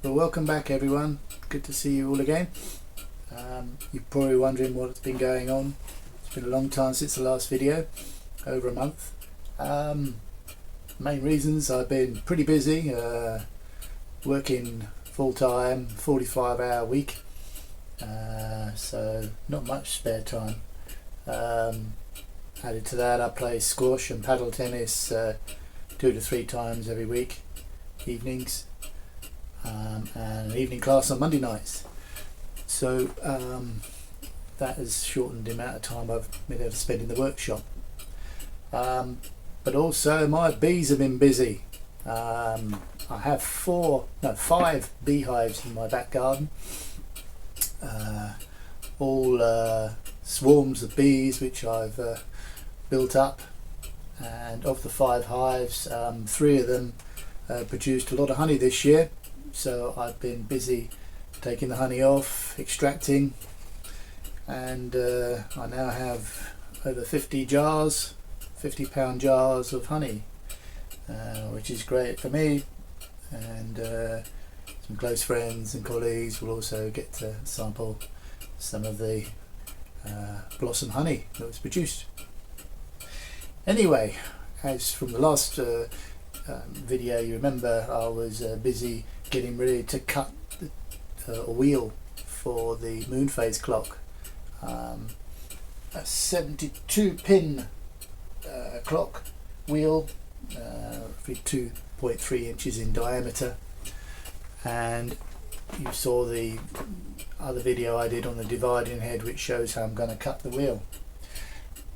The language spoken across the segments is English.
Well, welcome back everyone. Good to see you all again. You're probably wondering what's been going on. It's been a long time since the last video, over a month. Main reasons: I've been pretty busy, working full-time, 45-hour week, so not much spare time. Added to that, I play squash and paddle tennis 2 to 3 times every week, evenings, and an evening class on Monday nights. So that has shortened the amount of time I've been able to spend in the workshop. But also my bees have been busy. I have 5 beehives in my back garden, all swarms of bees which I've built up, and of the 5 hives, 3 of them produced a lot of honey this year, so I've been busy taking the honey off, extracting, and I now have over 50 jars, 50-pound jars of honey, which is great for me, and some close friends and colleagues will also get to sample some of the blossom honey that was produced. Anyway, as from the last video, you remember I was busy getting ready to cut a wheel for the moon phase clock, a 72 pin clock wheel, 2.3 inches in diameter, and you saw the other video I did on the dividing head, which shows how I'm going to cut the wheel.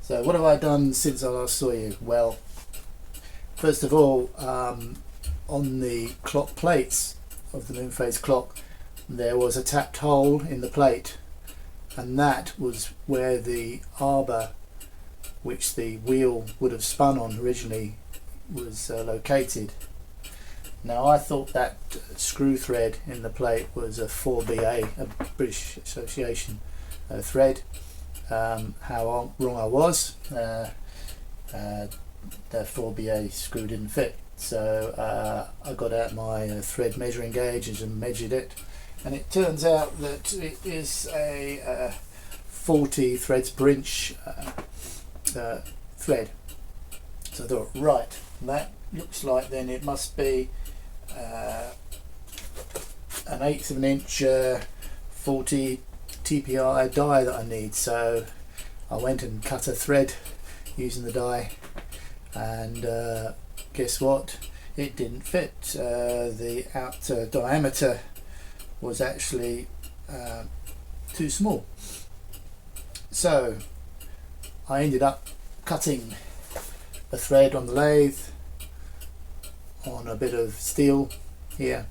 So what have I done since I last saw you? Well, first of all, on the clock plates of the moon phase clock, there was a tapped hole in the plate, and that was where the arbor, which the wheel would have spun on originally, was located. Now I thought that screw thread in the plate was a 4BA, a British Association thread. How wrong I was. The 4BA screw didn't fit, so I got out my thread measuring gauge and measured it, and it turns out that it is a 40 threads per inch thread. So I thought, right, that looks like then it must be an 1/8 of an inch 40 TPI die that I need. So I went and cut a thread using the die, and guess what, it didn't fit. The outer diameter was actually too small, so I ended up cutting a thread on the lathe on a bit of steel here,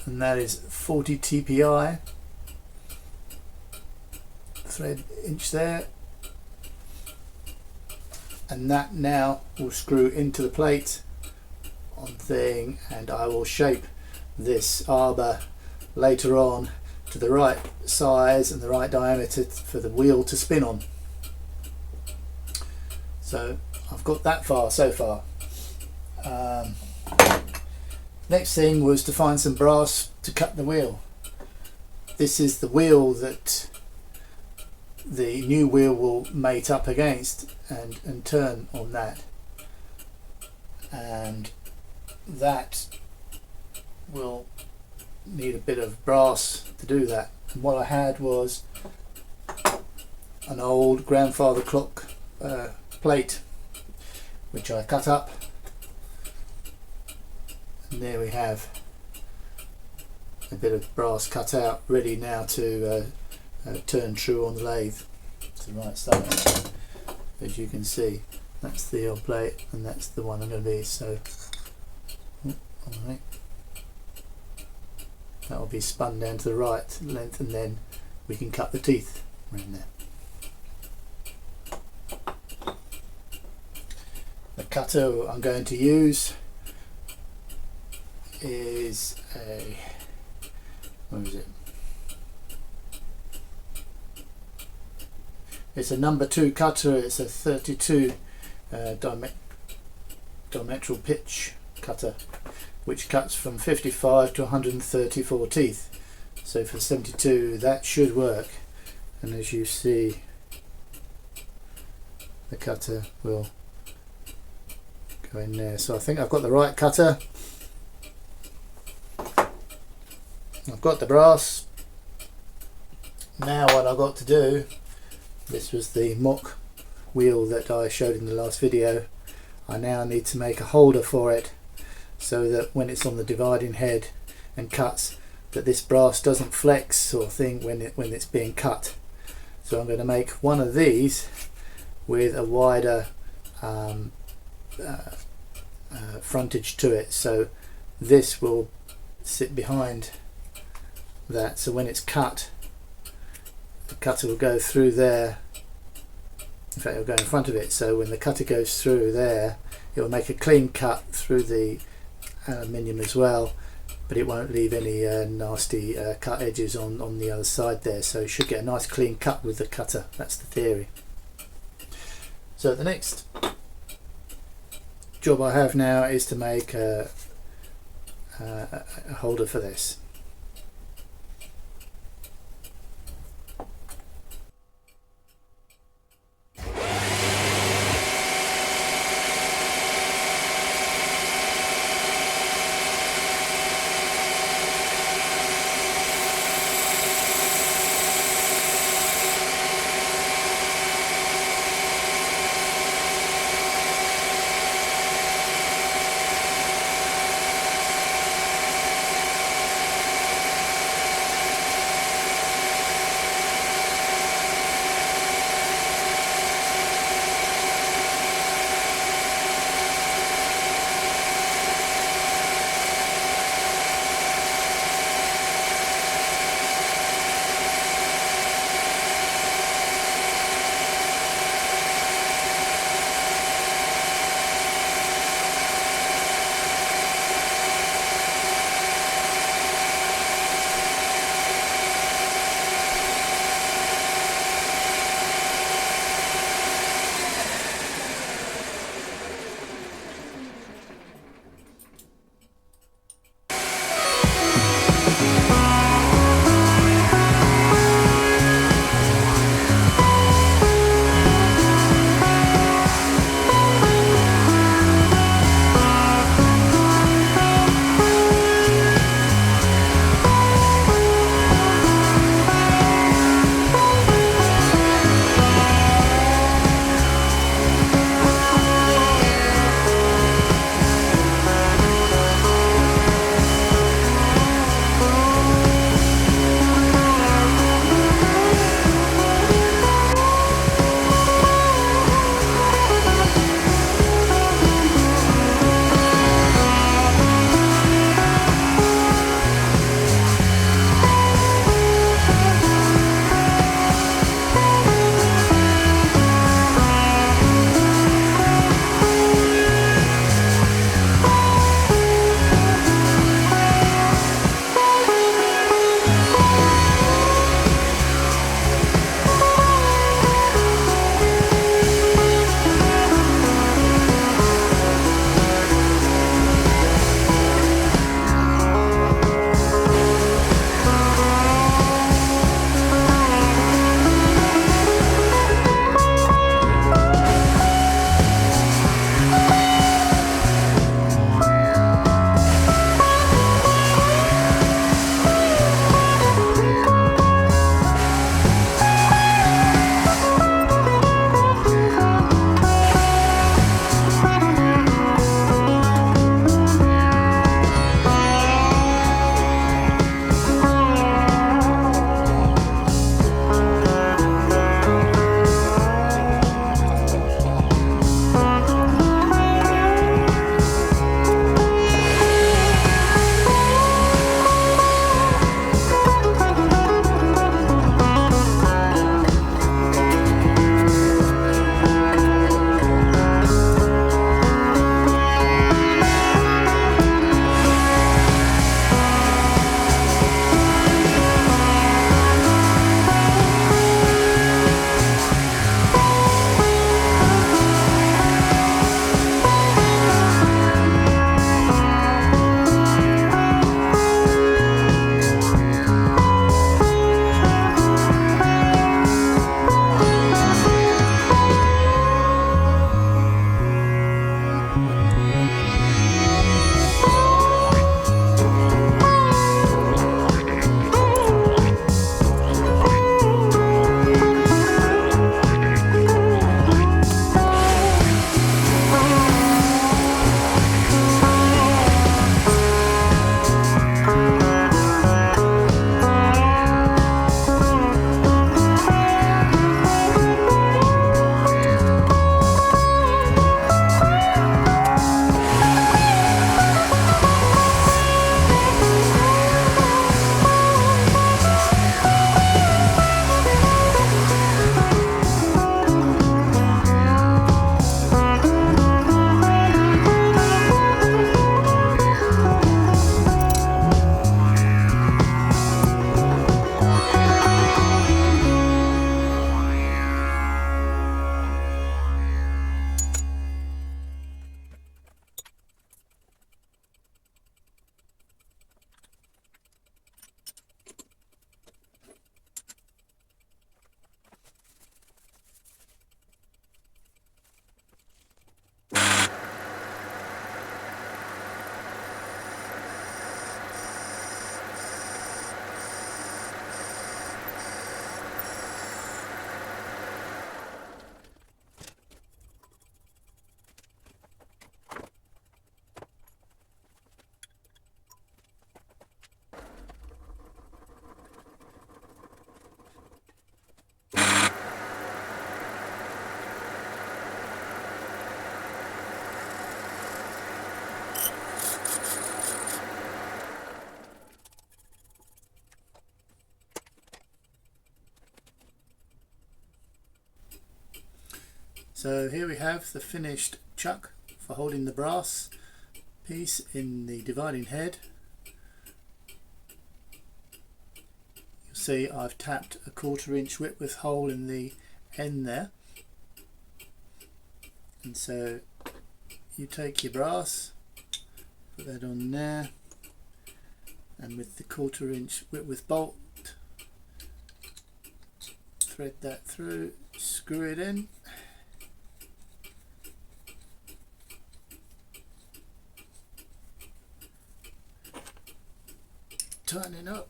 and that is 40 TPI thread inch there, and that now will screw into the plate on thing, and I will shape this arbor later on to the right size and the right diameter for the wheel to spin on. So I've got that far so far. Next thing was to find some brass to cut the wheel. This is the wheel that the new wheel will mate up against and turn on that, and that will need a bit of brass to do that. And what I had was an old grandfather clock plate, which I cut up, and there we have a bit of brass cut out, ready now to turn true on the lathe to the right side. As you can see, that's the old plate, and that's the one I'm going to be. So alright, that will be spun down to the right length, and then we can cut the teeth around there. The cutter I'm going to use is a, where is it? It's a number 2 cutter. It's a 32 diametral pitch cutter, which cuts from 55 to 134 teeth. So for 72 that should work, and as you see the cutter will go in there. So I think I've got the right cutter. I've got the brass. Now what I've got to do, this was the mock wheel that I showed in the last video. I now need to make a holder for it so that when it's on the dividing head and cuts, that this brass doesn't flex or thing when it's being cut. So I'm going to make one of these with a wider frontage to it, so this will sit behind that, so when it's cut, the cutter will go through there. In fact, it'll go in front of it, so when the cutter goes through there, it will make a clean cut through the aluminium as well, but it won't leave any nasty cut edges on the other side there, so you should get a nice clean cut with the cutter. That's the theory. So the next job I have now is to make a holder for this. So here we have the finished chuck for holding the brass piece in the dividing head. You'll see I've tapped a 1/4 inch width hole in the end there, and so you take your brass, put that on there, and with the 1/4 inch width bolt, thread that through, screw it in, tighten it up,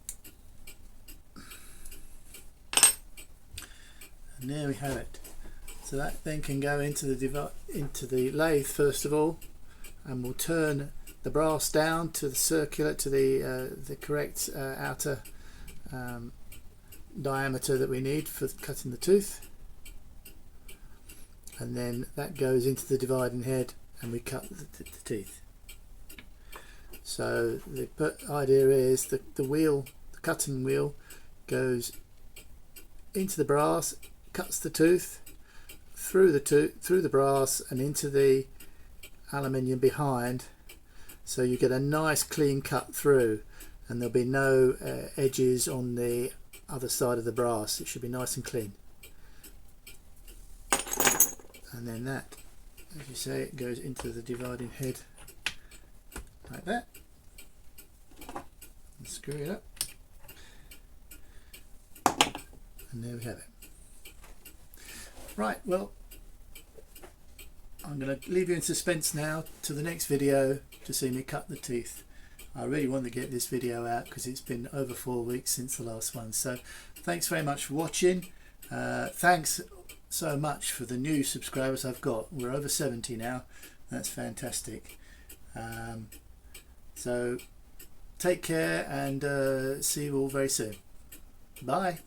and there we have it. So that then can go into the lathe first of all, and we'll turn the brass down to the circular, to the correct outer diameter that we need for cutting the tooth, and then that goes into the dividing head and we cut the teeth. So the idea is the cutting wheel goes into the brass, cuts the tooth, through the brass and into the aluminium behind, so you get a nice clean cut through, and there'll be no edges on the other side of the brass. It should be nice and clean. And then that, as you say, it goes into the dividing head like that, and screw it up, and there we have it. Right, well, I'm going to leave you in suspense now to the next video to see me cut the teeth. I really want to get this video out because it's been over 4 weeks since the last one. So thanks very much for watching. Thanks so much for the new subscribers I've got. We're over 70 now. That's fantastic. So take care, and see you all very soon. Bye.